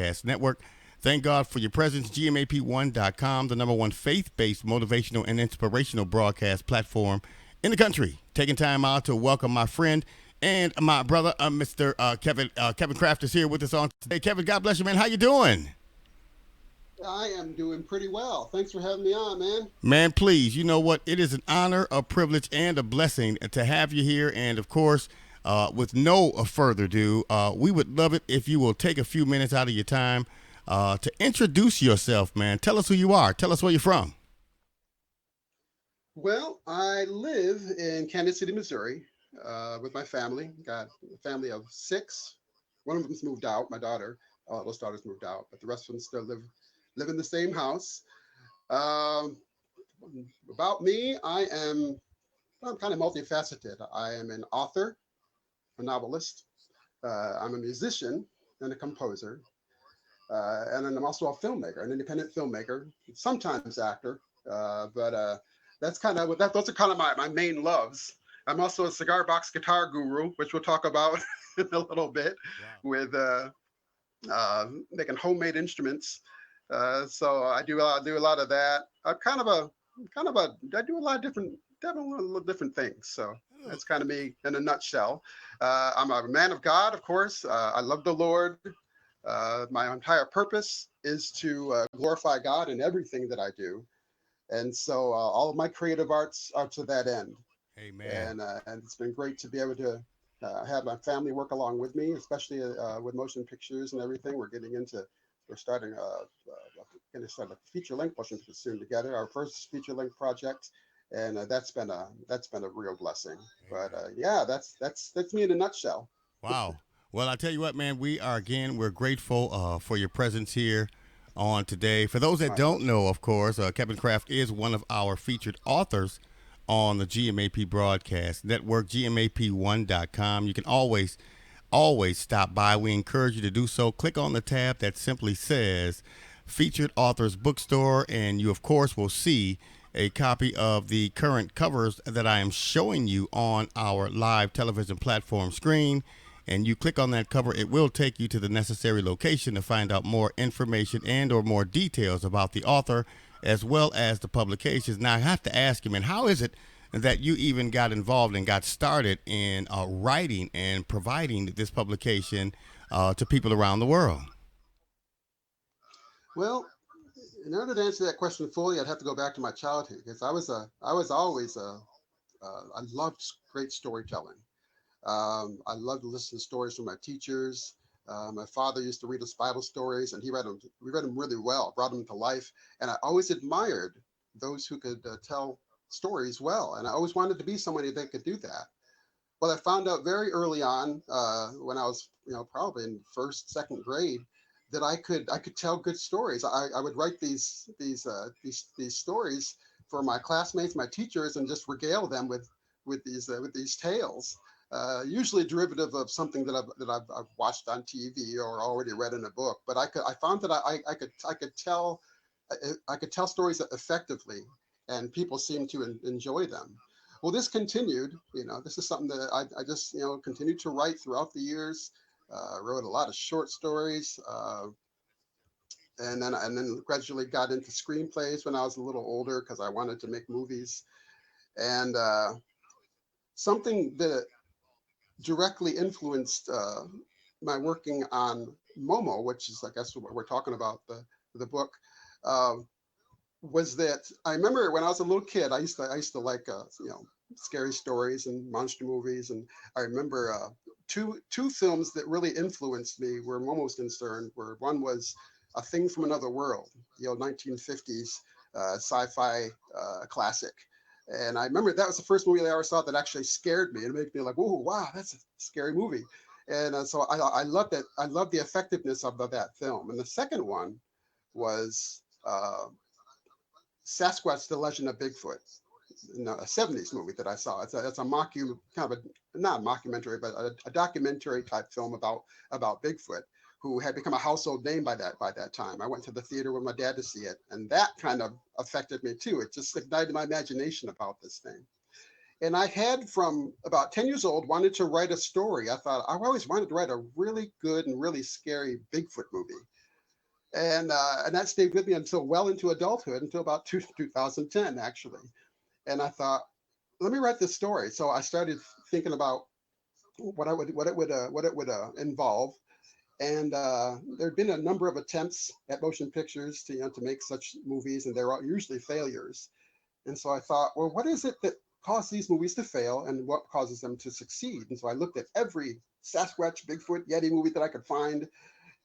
Broadcast Network. Thank God for your presence. GMAP1.com, the number one faith-based motivational and inspirational broadcast platform in the country. Taking time out to welcome my friend and my brother, Mr. Kevin Kraft is here with us on today. Kevin, God bless you, man. How you doing? I am doing pretty well. Thanks for having me on, man. Man, please, you know what? It is an honor, a privilege, and a blessing to have you here. And of course, with no further ado, we would love it if you will take a few minutes out of your time to introduce yourself, man. Tell us who you are. Tell us where you're from. Well, I live in Kansas City, Missouri, with my family. Got a family of six. One of them's moved out. My daughter, those daughters moved out, but the rest of them still live in the same house. Um, about me, I'm kind of multifaceted. I am an author, a novelist. I'm a musician and a composer. And then I'm also a filmmaker, an independent filmmaker, sometimes actor. But that's kind of those are kind of my main loves. I'm also a cigar box guitar guru, which we'll talk about in a little bit, Wow. with making homemade instruments. So I do a lot of that. I do a lot of different things. So Oh, that's kind of me in a nutshell. I'm a man of God, of course. I love the Lord. My entire purpose is to glorify God in everything that I do, and so all of my creative arts are to that end. amen. And it's been great to be able to have my family work along with me, especially with motion pictures and everything. We're starting going to start a feature length motion picture soon together. Our first feature length project, and that's been a real blessing. But Amen. yeah, that's me in a nutshell. Wow. Well, I tell you what, man, we're grateful for your presence here on today. For those that My don't pleasure. know, of course, Kevin Kraft is one of our featured authors on the GMAP Broadcast Network, GMAP1.com. You can always stop by. We encourage you to do so. Click on the tab that simply says Featured Authors Bookstore, and you, of course, will see a copy of the current covers that I am showing you on our live television platform screen. And you click on that cover, it will take you to the necessary location to find out more information and or more details about the author as well as the publications. Now I have to ask you, man, how is it that you even got involved and got started in writing and providing this publication to people around the world? Well, in order to answer that question fully, I'd have to go back to my childhood because I was always I loved great storytelling. I loved to listen to stories from my teachers. My father used to read us Bible stories, and we read them really well, brought them to life. And I always admired those who could tell stories well, and I always wanted to be somebody that could do that. Well, I found out very early on, when I was, probably in first, second grade, that I could tell good stories. I would write these stories for my classmates, my teachers, and just regale them with these tales. Usually derivative of something that I've watched on TV or already read in a book. But I found that I could tell stories effectively, and people seemed to enjoy them. Well, this continued. This is something that I just continued to write throughout the years. Wrote a lot of short stories, and then gradually got into screenplays when I was a little older because I wanted to make movies. And something that directly influenced my working on Momo, which is I guess what we're talking about, the book. Uh, was that I remember when I was a little kid, I used to like scary stories and monster movies, and I remember two films that really influenced me where I'm almost concerned. Where one was A Thing from Another World, the old 1950s sci-fi classic, and I remember that was the first movie I ever saw that actually scared me and made me like, "Whoa, wow, that's a scary movie." And so I loved it. I loved the effectiveness of that film. And the second one was Sasquatch: The Legend of Bigfoot, a '70s movie that I saw. It's a kind of a not a mockumentary, but a documentary type film about Bigfoot, who had become a household name by that time. I went to the theater with my dad to see it, and that kind of affected me too. It just ignited my imagination about this thing. And I had from about 10 years old wanted to write a story. I thought I always wanted to write a really good and really scary Bigfoot movie. And that stayed with me until well into adulthood, until about 2010 actually. And I thought, let me write this story. So I started thinking about what it would involve. And there had been a number of attempts at motion pictures to to make such movies, and they're usually failures. And so I thought, well, what is it that caused these movies to fail, and what causes them to succeed? And so I looked at every Sasquatch, Bigfoot, Yeti movie that I could find,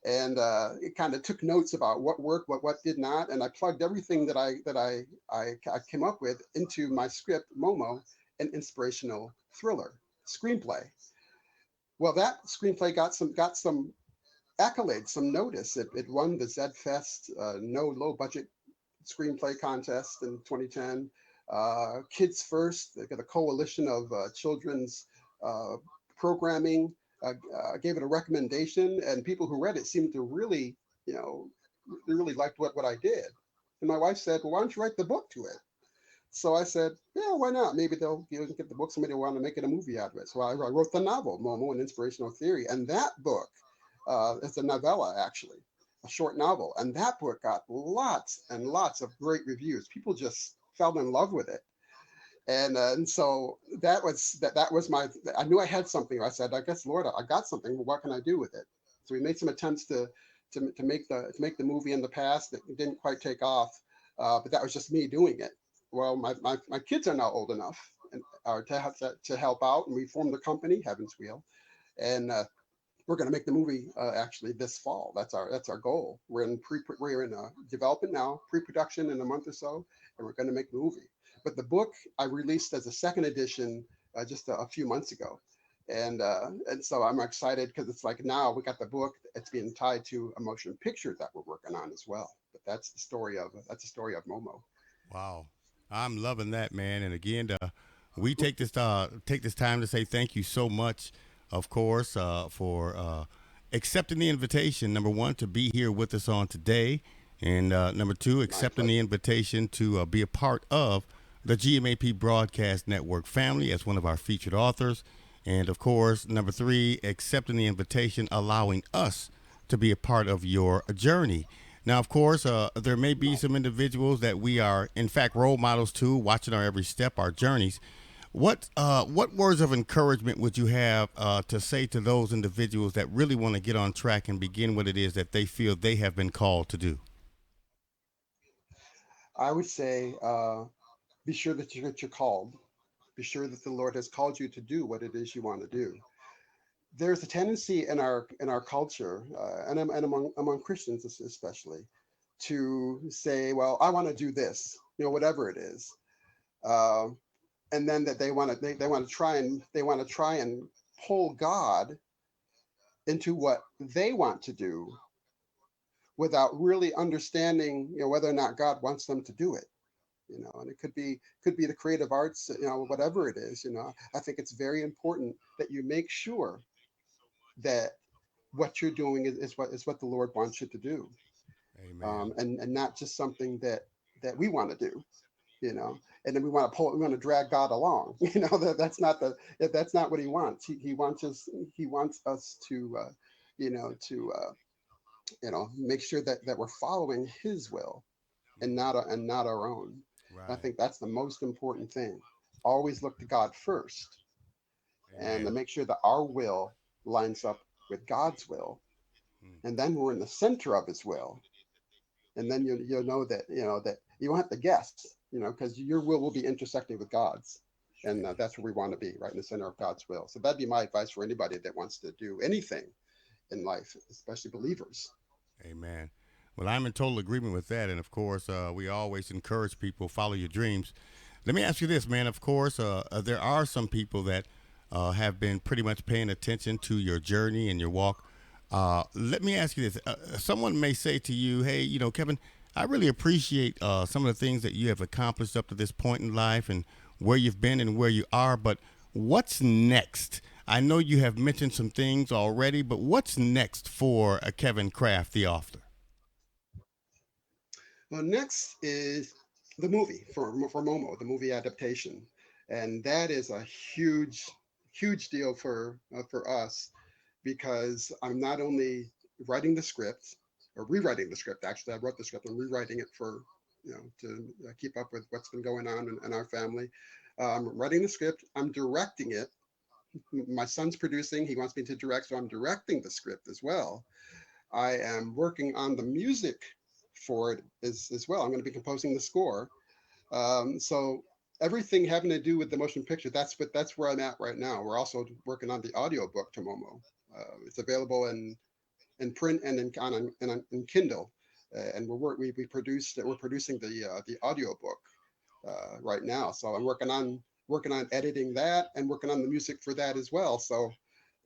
and it kind of took notes about what worked, what did not, and I plugged everything that I came up with into my script, Momo, an inspirational thriller screenplay. Well, that screenplay got some accolades, some notice. It won the Z Fest no low budget screenplay contest in 2010. Kids First, they got a coalition of children's uh, programming, gave it a recommendation, and people who read it seemed to really, you know, they really liked what I did. And my wife said, "Well, why don't you write the book to it?" So I said, "Yeah, why not? Maybe they'll get the book. Somebody will want to make it a movie out of it." So I wrote the novel, Momo, an inspirational theory, and that book, it's a novella actually, a short novel, and that book got lots and lots of great reviews. People just fell in love with it, and so that was my. I knew I had something. I said, "I guess, Lord, I got something. But what can I do with it?" So we made some attempts to make the movie in the past that didn't quite take off, but that was just me doing it. Well, my kids are now old enough and are to have to help out, and we formed a company, Heaven's Wheel, and we're going to make the movie actually this fall. That's our goal. We're in development now, pre-production in a month or so, and we're going to make the movie. But the book I released as a second edition just a few months ago, and so I'm excited because it's like now we got the book. It's being tied to a motion picture that we're working on as well. But that's the story of Momo. Wow, I'm loving that, man. And again, we take this time to say thank you so much, of course, for accepting the invitation. Number one, to be here with us on today, and number two, My accepting the pleasure. invitation to be a part of the GMAP Broadcast Network family as one of our featured authors. And of course, number three, accepting the invitation, allowing us to be a part of your journey. Now, of course, there may be My some individuals that we are, in fact, role models to, watching our every step, our journeys. What words of encouragement would you have to say to those individuals that really want to get on track and begin what it is that they feel they have been called to do? I would say be sure that you're called. Be sure that the Lord has called you to do what it is you want to do. There's a tendency in our culture and among Christians especially to say, well, I want to do this, whatever it is, uh, and then that they want to try and pull God into what they want to do without really understanding, whether or not God wants them to do it. And it could be the creative arts, whatever it is. I think it's very important that you make sure that what you're doing is what the Lord wants you to do, Amen. and not just something that we want to do, and then we want to drag God along. That's not what He wants. He wants us to make sure that we're following His will and not our own. And I Right. think that's the most important thing. Always look to God first, and to Amen. make sure that our will lines up with God's will, Mm. and then we're in the center of His will, and then you'll know that you don't have to guess, because your will be intersecting with God's, and Amen. that's where we want to be, right in the center of God's will. So that'd be my advice for anybody that wants to do anything in life, especially believers. Amen. Well, I'm in total agreement with that, and of course, we always encourage people follow your dreams. Let me ask you this, man. Of course, there are some people that have been pretty much paying attention to your journey and your walk. Let me ask you this: someone may say to you, "Hey, Kevin, I really appreciate some of the things that you have accomplished up to this point in life, and where you've been and where you are. But what's next?" I know you have mentioned some things already, but what's next for Kevin Kraft, the author? Well, next is the movie for Momo, the movie adaptation, and that is a huge deal for us, because I'm not only writing the script, or rewriting the script. Actually, I wrote the script. I'm rewriting it for, to keep up with what's been going on in our family. I'm writing the script. I'm directing it. My son's producing. He wants me to direct, so I'm directing the script as well. I am working on the music for it as well. I'm going to be composing the score. So everything having to do with the motion picture, that's where I'm at right now. We're also working on the audio book to Momo. It's available in print and in Kindle, and we're producing the audio book right now. So I'm working on editing that and working on the music for that as well. So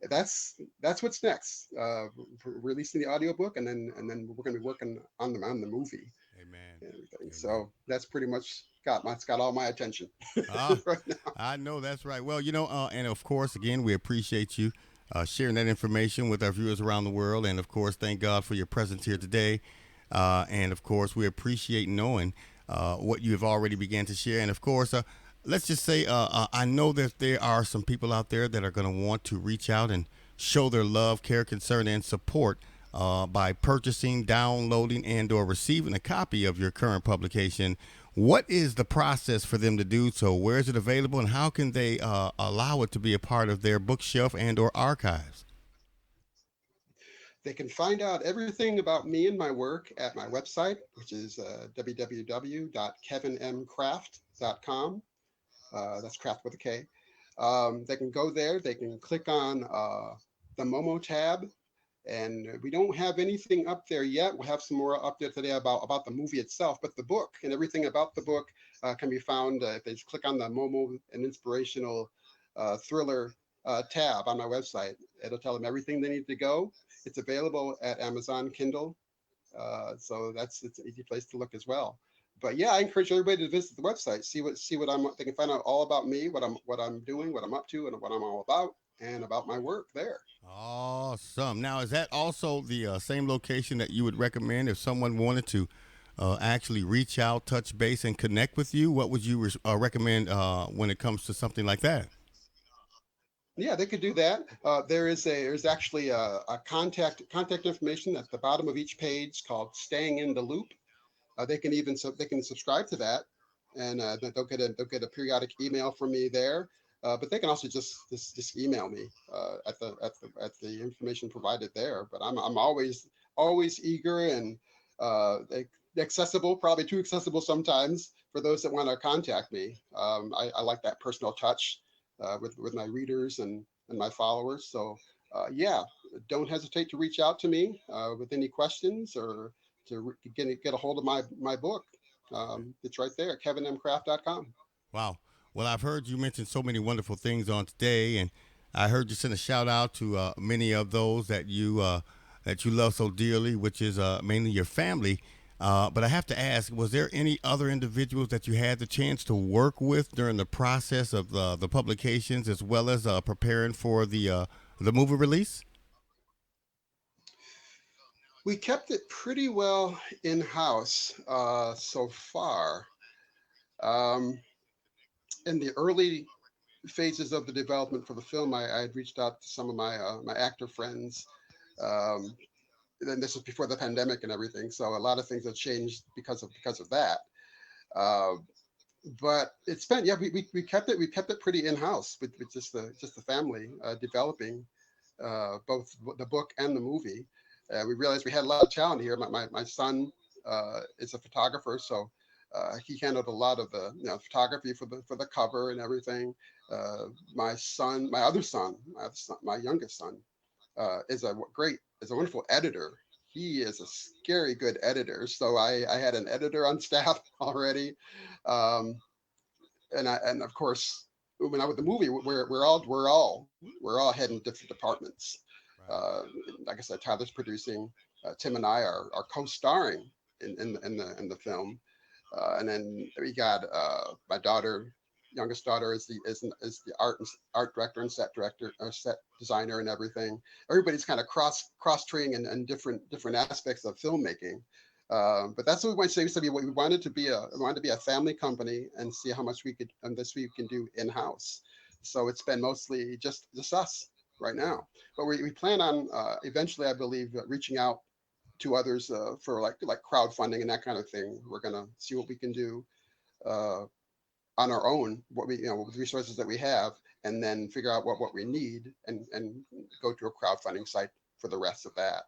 that's what's next. Releasing the audiobook, and then we're going to be working on the movie Amen. and everything. Amen. So that's pretty much it's got all my attention Ah, right now. I know that's right. Well, and of course, again, we appreciate you sharing that information with our viewers around the world. And of course, thank God for your presence here today. And of course, we appreciate knowing what you have already began to share. And of course, let's just say I know that there are some people out there that are going to want to reach out and show their love, care, concern, and support by purchasing, downloading, and/or receiving a copy of your current publication. What is the process for them to do so? Where is it available, and how can they allow it to be a part of their bookshelf and/or archives? They can find out everything about me and my work at my website, which is www.kevinmkraft.com. That's Kraft with a K. They can go there. They can click on the Momo tab, and we don't have anything up there yet. We'll have some more up there today about the movie itself, but the book and everything about the book can be found if they just click on the Momo and Inspirational Thriller tab on my website. It'll tell them everything they need to go. It's available at Amazon Kindle, so it's an easy place to look as well. But yeah, I encourage everybody to visit the website, see what I'm. They can find out all about me, what I'm doing, what I'm up to, and what I'm all about, and about my work there. Awesome. Now, is that also the same location that you would recommend if someone wanted to actually reach out, touch base, and connect with you? What would you recommend when it comes to something like that? Yeah, they could do that. There's actually a contact information at the bottom of each page called "Staying in the Loop." They can subscribe to that, and they'll get a periodic email from me there. But they can also just email me at the information provided there. But I'm always eager and uh, accessible, probably too accessible sometimes for those that want to contact me. I like that personal touch with my readers and my followers. So yeah, don't hesitate to reach out to me with any questions or to get a hold of my book. Amen. It's right there, kevinmcraft.com. Wow. Well, I've heard you mention so many wonderful things on today, and I heard you send a shout out to many of those that you love so dearly, which is mainly your family. But I have to ask, was there any other individuals that you had the chance to work with during the process of the publications, as well as preparing for the movie release? We kept it pretty well in house so far. Um, in the early phases of the development for the film, I had reached out to some of my actor friends. Um, then this was before the pandemic and everything, so a lot of things have changed because of that. Uh, but it's been yeah we kept it pretty in house with just the family developing both the book and the movie. We realized we had a lot of talent here. My son is a photographer, so he handled a lot of the photography for the cover and everything. My youngest son, is a wonderful editor. He is a scary good editor. So I had an editor on staff already, um, and of course when I with the movie, we're all heading different departments. Right. Uh, like I said, Tyler's producing. Tim and I are co-starring in the film, and then we got my youngest daughter is the art director and set director, set designer, and everything. Everybody's kind of cross training and different aspects of filmmaking. But that's what we wanted to say. We wanted to be a family company and see how much we can do in house. So it's been mostly just us right Right. now. But we plan on eventually, I believe, reaching out to others for like crowdfunding and that kind of thing. We're gonna see what we can do uh, on our own, what we with the resources that we have, and then figure out what we need and go to a crowdfunding site for the rest of that.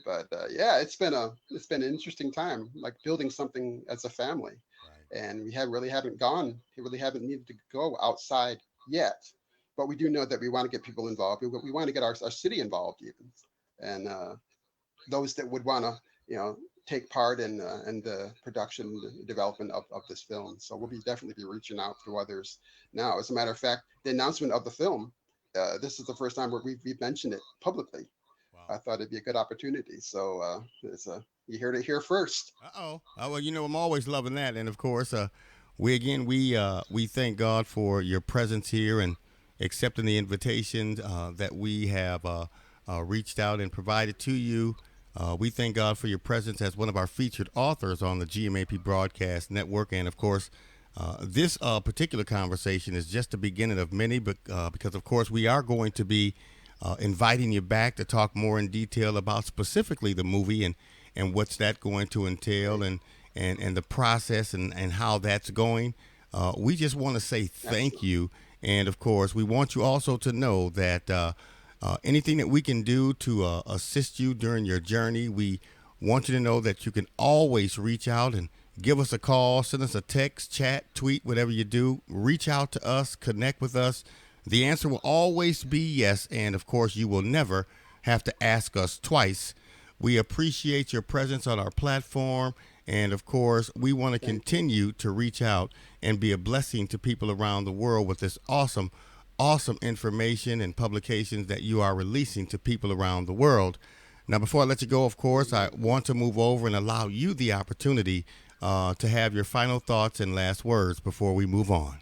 But yeah, it's been an interesting time, like building something as a family, Right. and we really haven't needed to go outside yet, but we do know that we want to get people involved. We want to get our city involved even, and those that would want to take part in the production development of this film. So we'll be Right. definitely be reaching out to others now. As a matter of fact, the announcement of the film, this is the first time where we've mentioned it publicly. Wow. I thought it'd be a good opportunity. So it's a you heard it here first. Uh-oh. Well, I'm always loving that, and of course, we thank God for your presence here and accepting the invitation that we have reached out and provided to you. We thank God for your presence as one of our featured authors on the GMAP Broadcast Network, and of course, this particular conversation is just the beginning of many, but because of course we are going to be inviting you back to talk more in detail about specifically the movie and what's that going to entail Great, and the process and how that's going. We just want to say thank excellent. you. And of course, we want you also to know that anything that we can do to assist you during your journey, we want you to know that you can always reach out and give us a call, send us a text, chat, tweet, whatever you do. Reach out to us, connect with us. The answer will always be yes. And of course, you will never have to ask us twice. We appreciate your presence on our platform. And of course, we want to Thank you. continue to reach out and be a blessing to people around the world with this awesome information and publications that you are releasing to people around the world. Now, before I let you go, of course, I Amen. want to move over and allow you the opportunity to have your final thoughts and last words before we move on.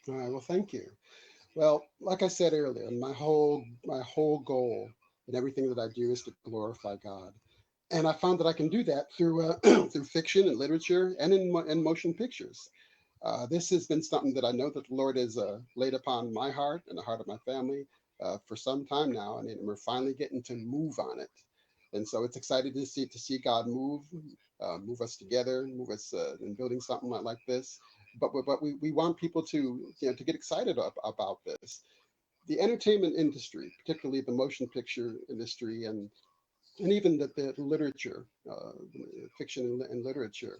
All right. Well, thank you. Well, like I said earlier, my whole goal in everything that I do is to glorify God, and I found that I can do that through through fiction and literature and in motion pictures. This has been something that I know that the Lord has laid upon my heart and the heart of my family for some time now, and we're finally getting to move on it. And so it's exciting to see God move us together, move us in building something like this. But we want people to to get excited about this. The entertainment industry, particularly the motion picture industry, and even the literature, fiction and literature,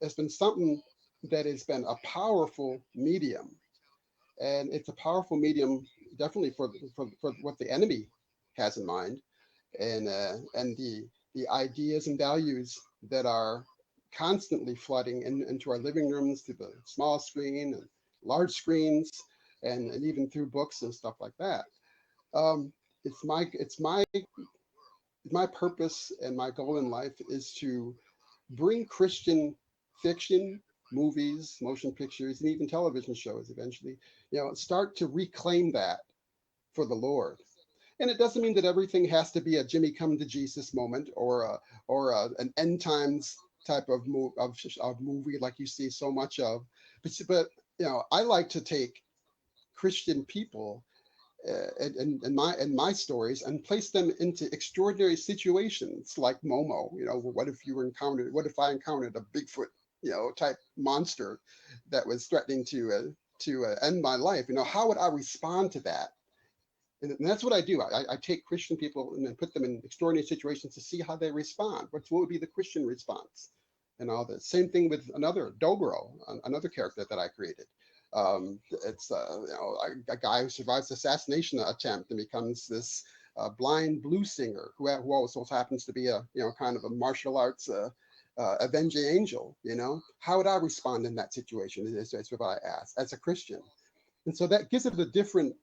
has been something that has been a powerful medium, and it's a powerful medium definitely for what the enemy has in mind, and the ideas and values that are constantly flooding into our living rooms through the small screen and large screens, and even through books and stuff like that. Um, it's my purpose and my goal in life is to bring Christian fiction, movies, motion pictures, and even television shows eventually, start to reclaim that for the Lord. And it doesn't mean that everything has to be a Jimmy come to Jesus moment an end times type of movie like you see so much of. But I like to take Christian people and my stories and place them into extraordinary situations like Momo. What if I encountered a Bigfoot, type monster that was threatening to end my life? How would I respond to that? And that's what I do. I take Christian people and then put them in extraordinary situations to see how they respond. What would be the Christian response? And all this. Same thing with another Dobro, another character that I created. It's a guy who survives assassination attempt and becomes this blind blues singer who also happens to be a kind of a martial arts avenging angel. How would I respond in that situation? Is what I ask as a Christian. And so that gives it a different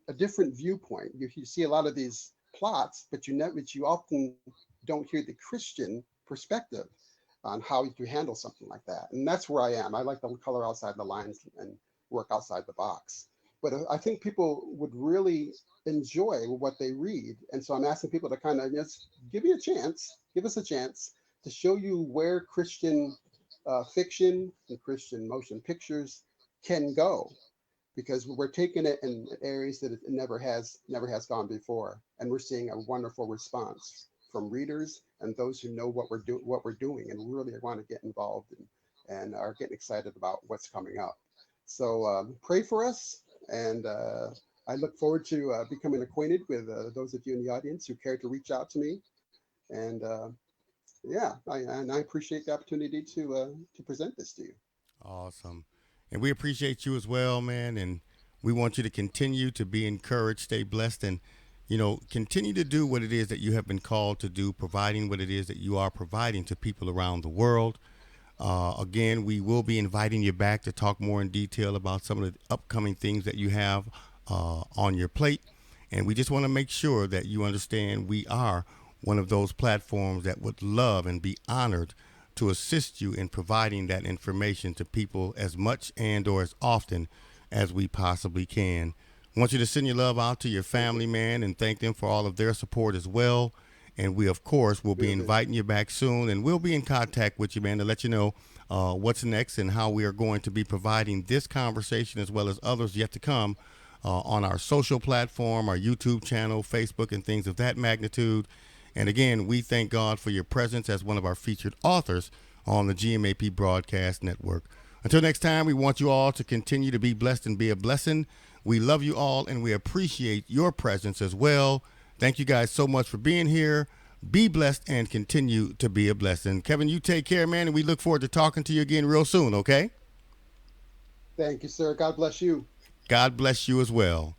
viewpoint. You see a lot of these plots, but you often don't hear the Christian perspective on how to handle something like that. And that's where I am. I like to color outside the lines and work outside the box. But I think people would really enjoy what they read. And so I'm asking people to kind of just give us a chance to show you where Christian fiction and Christian motion pictures can go, because we're taking it in areas that it never has gone before, and we're seeing a wonderful response. from readers and those who know what we're doing and really want to get involved and are getting excited about what's coming up. So pray for us, and I look forward to becoming acquainted with those of you in the audience who care to reach out to me. And yeah, I appreciate the opportunity to present this to you. Awesome. And we appreciate you as well, man. And we want you to continue to be encouraged, stay blessed, and, continue to do what it is that you have been called to do, providing what it is that you are providing to people around the world. Again, we will be inviting you back to talk more in detail about some of the upcoming things that you have on your plate. And we just want to make sure that you understand we are one of those platforms that would love and be honored to assist you in providing that information to people as much and or as often as we possibly can. I want you to send your love out to your Thank you. family, man, and thank them for all of their support as well. And we, of course, will be Will do. inviting you back soon, and we'll be in contact with you, man, to let you know what's next and how we are going to be providing this conversation as well as others yet to come on our social platform, our YouTube channel, Facebook, and things of that magnitude. And again, we thank God for your presence as one of our featured authors on the GMAP Broadcast Network. Until next time, we want you all to continue to be blessed and be a blessing. We love you all, and we appreciate your presence as well. Thank you guys so much for being here. Be blessed and continue to be a blessing. Kevin, you take care, man, and we look forward to talking to you again real soon, okay? Thank you, sir. God bless you. God bless you as well.